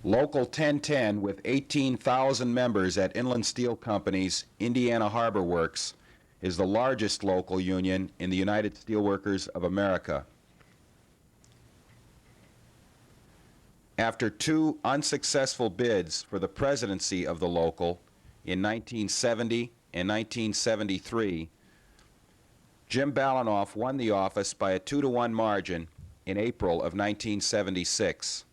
Local 1010, with 18,000 members at Inland Steel Company's Indiana Harbor Works, is the largest local union in the United Steelworkers of America. After two unsuccessful bids for the presidency of the local in 1970 and 1973, Jim Balanoff won the office by a 2-to-1 margin in April of 1976.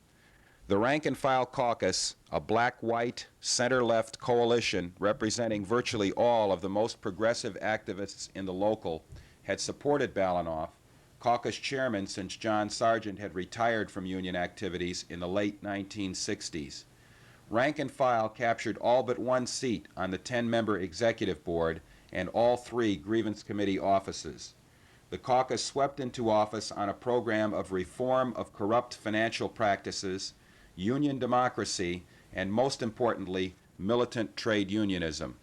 The rank-and-file caucus, a black-white, center-left coalition representing virtually all of the most progressive activists in the local, had supported Balanoff, caucus chairman since John Sargent had retired from union activities in the late 1960s. Rank-and-file captured all but one seat on the 10-member executive board and all 3 grievance committee offices. The caucus swept into office on a program of reform of corrupt financial practices, union democracy, and most importantly, militant trade unionism.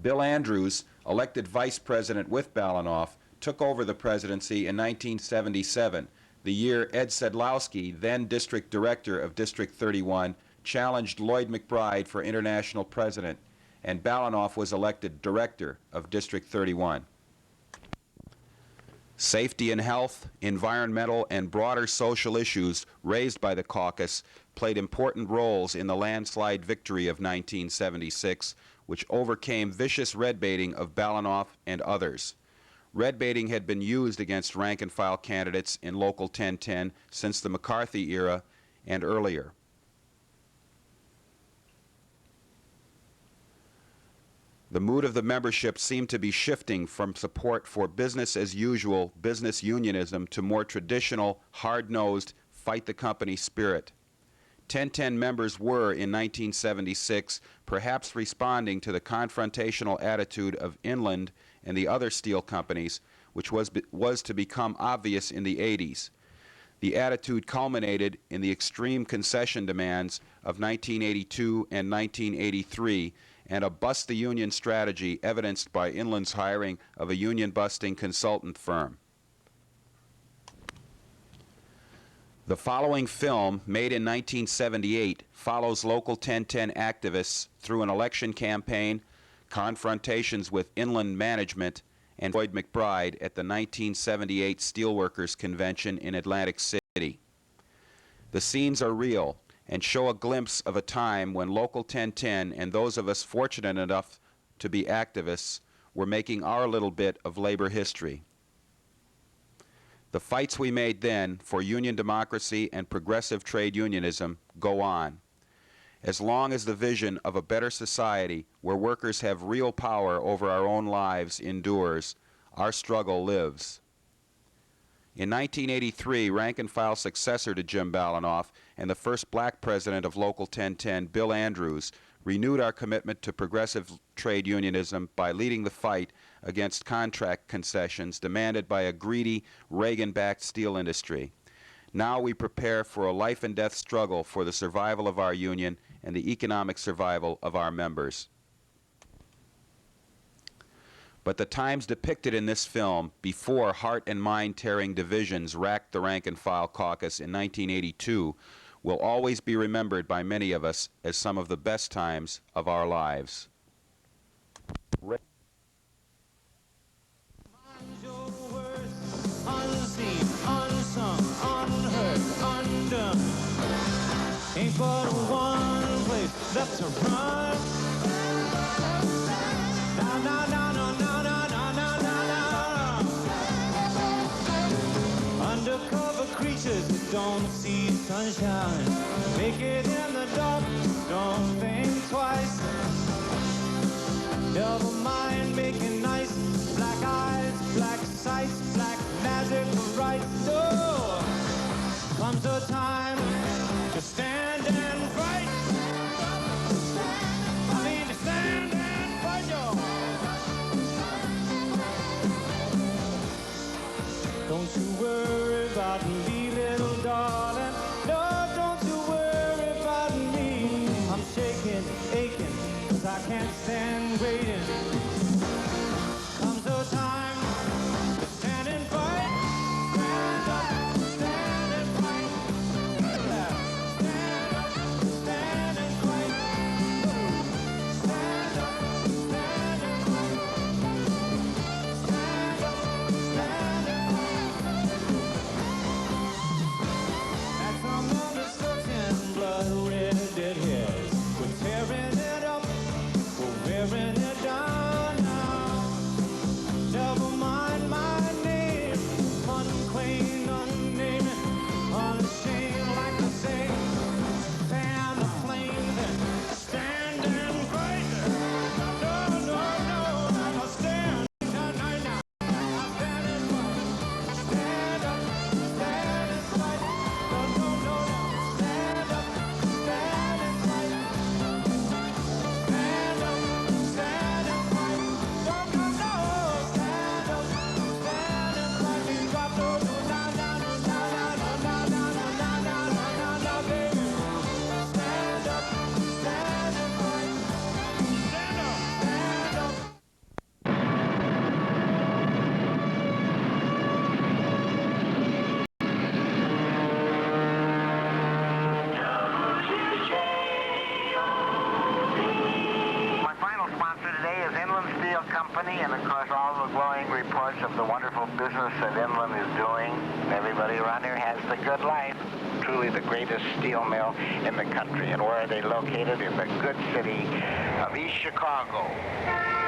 Bill Andrews, elected vice president with Balanoff, took over the presidency in 1977, the year Ed Sedlowski, then district director of District 31, challenged Lloyd McBride for international president, and Balanoff was elected director of District 31. Safety and health, environmental, and broader social issues raised by the caucus played important roles in the landslide victory of 1976, which overcame vicious red baiting of Balanoff and others. Red baiting had been used against rank-and-file candidates in Local 1010 since the McCarthy era and earlier. The mood of the membership seemed to be shifting from support for business-as-usual business unionism to more traditional, hard-nosed, fight-the-company spirit. 1010 members were, in 1976, perhaps responding to the confrontational attitude of Inland and the other steel companies, which was to become obvious in the 80s. The attitude culminated in the extreme concession demands of 1982 and 1983, and a bust-the-union strategy evidenced by Inland's hiring of a union-busting consultant firm. The following film, made in 1978, follows Local 1010 activists through an election campaign, confrontations with Inland management, and Lloyd McBride at the 1978 Steelworkers Convention in Atlantic City. The scenes are real and show a glimpse of a time when Local 1010 and those of us fortunate enough to be activists were making our little bit of labor history. The fights we made then for union democracy and progressive trade unionism go on. As long as the vision of a better society where workers have real power over our own lives endures, our struggle lives. In 1983, rank-and-file successor to Jim Balanoff and the first black president of Local 1010, Bill Andrews, renewed our commitment to progressive trade unionism by leading the fight against contract concessions demanded by a greedy, Reagan-backed steel industry. Now we prepare for a life-and-death struggle for the survival of our union and the economic survival of our members. But the times depicted in this film, before heart and mind-tearing divisions racked the rank-and-file caucus in 1982, will always be remembered by many of us as some of the best times of our lives. Unseen, unsung, unheard, undone. Ain't but one place left to run. Now, now, now, now, now, now, now, now, now. Undercover creatures that don't see sunshine. Make it in the dark, don't think twice. Never mind making nice. Black eyes, black sights, black magic right. So comes the time to stand and fight. I mean to stand and fight, yo. Don't you worry about me, little darling. No, don't you worry about me. I'm shaking, aching, 'cause I can't stand waiting. company, and of course all the glowing reports of the wonderful business that Inland is doing. Everybody around here has the good life. Truly the greatest steel mill in the country. And where are they located? In the good city of East Chicago.